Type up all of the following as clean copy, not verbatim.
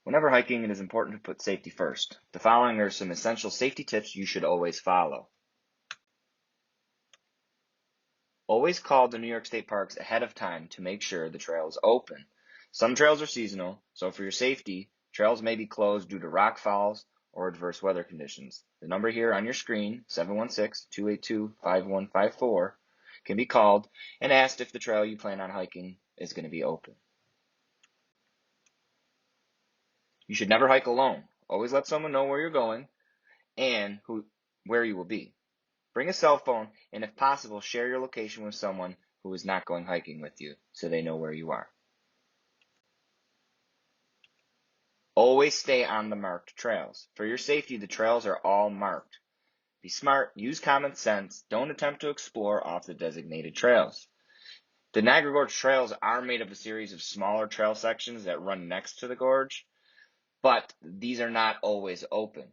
Whenever hiking, it is important to put safety first. The following are some essential safety tips you should always follow. Always call the New York State Parks ahead of time to make sure the trail is open. Some trails are seasonal, so for your safety, trails may be closed due to rock falls or adverse weather conditions. The number here on your screen, 716-282-5154, can be called and asked if the trail you plan on hiking is going to be open. You should never hike alone. Always let someone know where you're going and where you will be. Bring a cell phone and, if possible, share your location with someone who is not going hiking with you so they know where you are. Always stay on the marked trails. For your safety, the trails are all marked. Be smart, use common sense, don't attempt to explore off the designated trails. The Niagara Gorge trails are made of a series of smaller trail sections that run next to the gorge, but these are not always open.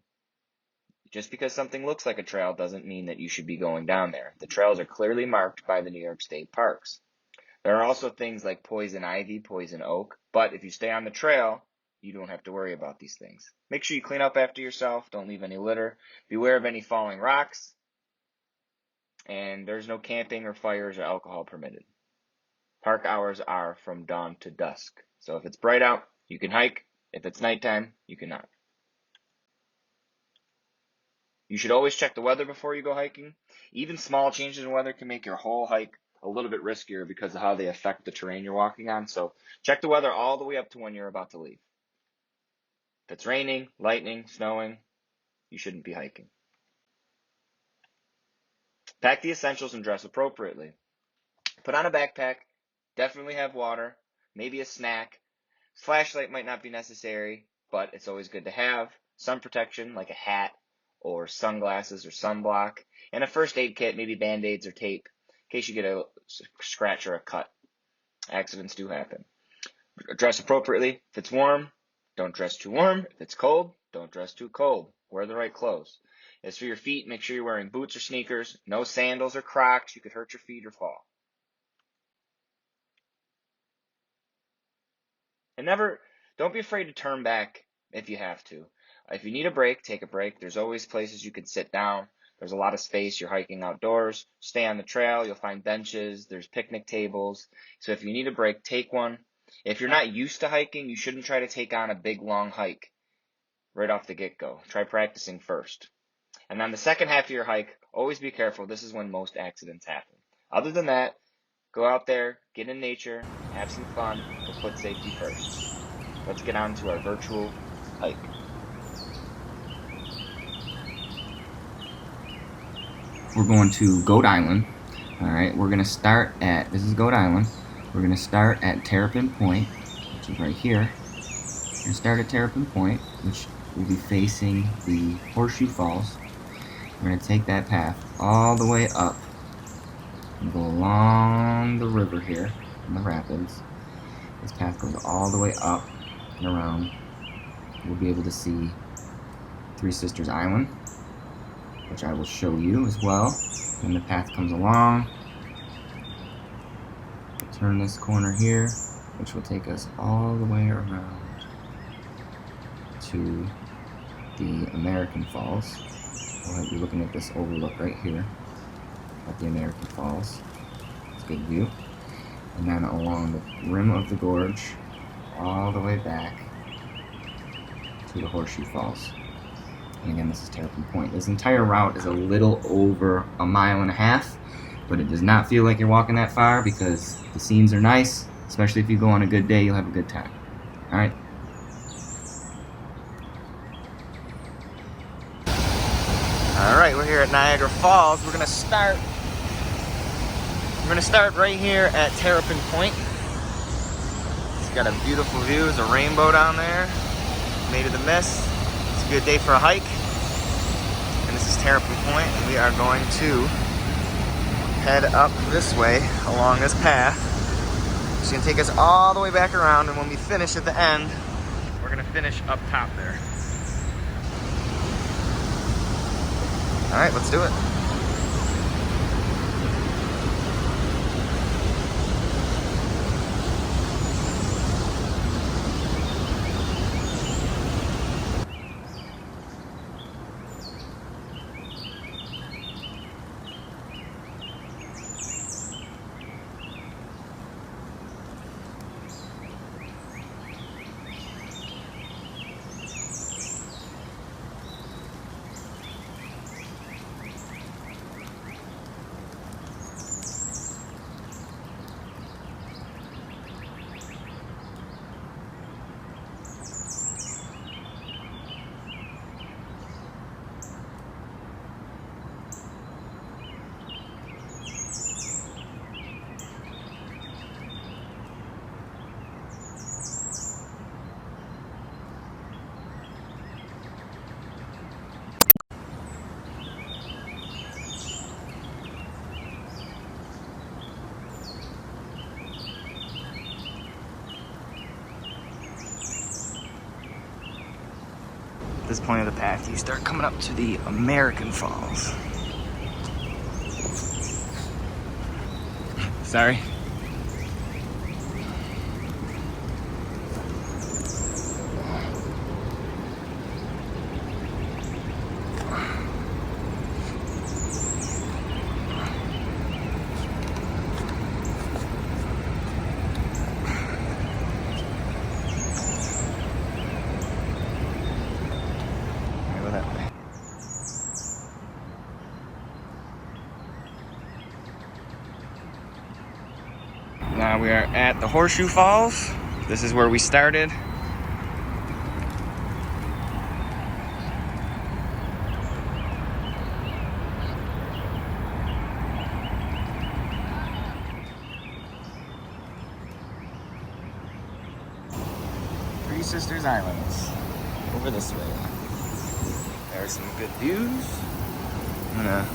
Just because something looks like a trail doesn't mean that you should be going down there. The trails are clearly marked by the New York State Parks. There are also things like poison ivy, poison oak, but if you stay on the trail, you don't have to worry about these things. Make sure you clean up after yourself. Don't leave any litter. Beware of any falling rocks. And there's no camping or fires or alcohol permitted. Park hours are from dawn to dusk. So if it's bright out, you can hike. If it's nighttime, you cannot. You should always check the weather before you go hiking. Even small changes in weather can make your whole hike a little bit riskier because of how they affect the terrain you're walking on. So check the weather all the way up to when you're about to leave. If it's raining, lightning, snowing, you shouldn't be hiking. Pack the essentials and dress appropriately. Put on a backpack. Definitely have water, maybe a snack. Flashlight might not be necessary, but it's always good to have. Sun protection like a hat or sunglasses or sunblock, and a first aid kit, maybe band-aids or tape, in case you get a scratch or a cut. Accidents do happen. Dress appropriately. If it's warm, don't dress too warm. If it's cold, don't dress too cold. Wear the right clothes. As for your feet, make sure you're wearing boots or sneakers, no sandals or Crocs. You could hurt your feet or fall. And don't be afraid to turn back if you have to. If you need a break, take a break. There's always places you can sit down. There's a lot of space. You're hiking outdoors. Stay on the trail. You'll find benches. There's picnic tables. So if you need a break, take one. If you're not used to hiking, you shouldn't try to take on a big, long hike right off the get-go. Try practicing first. And on the second half of your hike, always be careful. This is when most accidents happen. Other than that, go out there, get in nature, have some fun, but put safety first. Let's get on to our virtual hike. We're going to Goat Island. All right, we're going to start at, this is Goat Island. We're going to start at Terrapin Point, which is right here. We're going to start at Terrapin Point, which will be facing the Horseshoe Falls. We're going to take that path all the way up and go along the river here in the rapids. This path goes all the way up and around. We'll be able to see Three Sisters Island, which I will show you as well. When the path comes along, we'll turn this corner here, which will take us all the way around to the American Falls. We'll be looking at this overlook right here at the American Falls. It's a good view. And then along the rim of the gorge, all the way back to the Horseshoe Falls. And again, this is Terrapin Point. This entire route is a little over 1.5 miles, but it does not feel like you're walking that far because the scenes are nice. Especially if you go on a good day, you'll have a good time. All right. All right, we're here at Niagara Falls. We're gonna start right here at Terrapin Point. It's got a beautiful view. There's a rainbow down there. Made of the mist. It's a good day for a hike. And this is Terrapin Point, and we are going to head up this way along this path. It's gonna take us all the way back around, and when we finish at the end, we're gonna finish up top there. All right, let's do it. At this point of the path, you start coming up to the American Falls. Sorry. Now we are at the Horseshoe Falls. This is where we started. Three Sisters Islands. Over this way. There are some good views. I'm gonna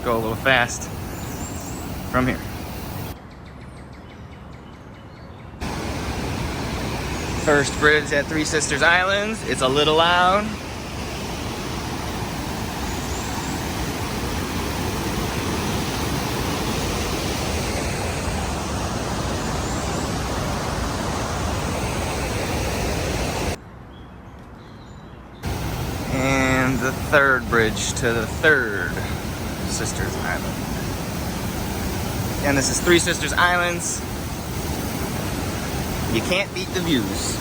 go a little fast from here. First bridge at Three Sisters Islands. It's a little loud. And the third bridge to the third Sisters Island. And this is Three Sisters Islands. You can't beat the views.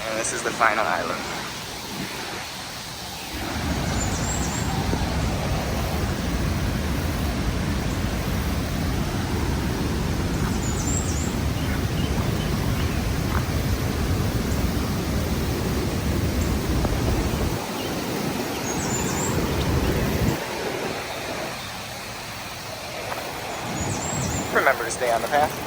And this is the final island. Remember to stay on the path.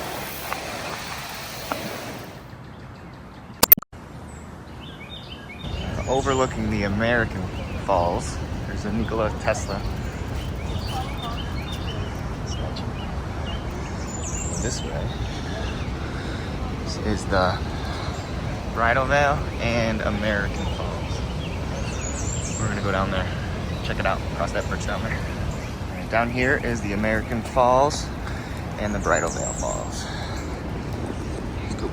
Overlooking the American Falls, there's a Nikola Tesla. This way is the Bridal Veil and American Falls. We're gonna go down there, check it out, cross that bridge down there. And down here is the American Falls and the Bridal Veil Falls. Let's go.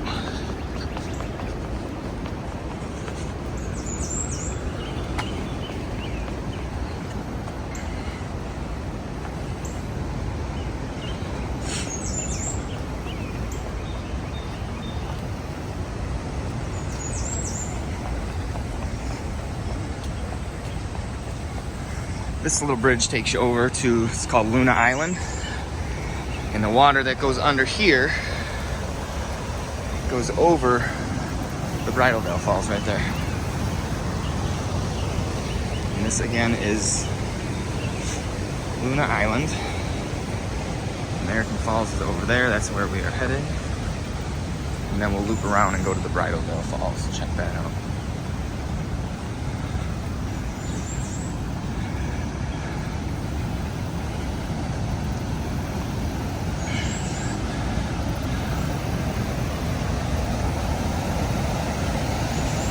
This little bridge takes you over to, it's called Luna Island. And the water that goes under here goes over the Bridal Veil Falls right there. And this again is Luna Island. American Falls is over there, that's where we are headed. And then we'll loop around and go to the Bridal Veil Falls. Check that out.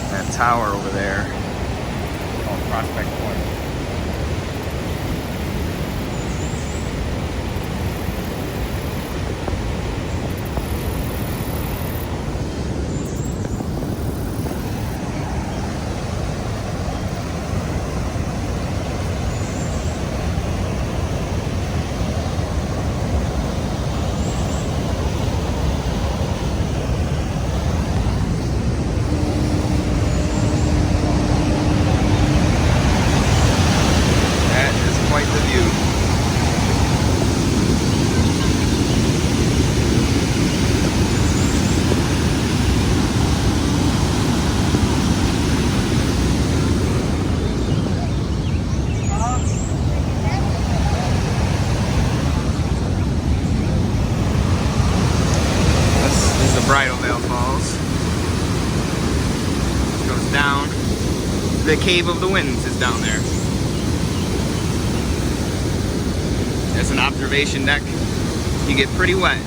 That tower over there called Prospect Point. down. The Cave of the Winds is down there. There's an observation deck. You get pretty wet.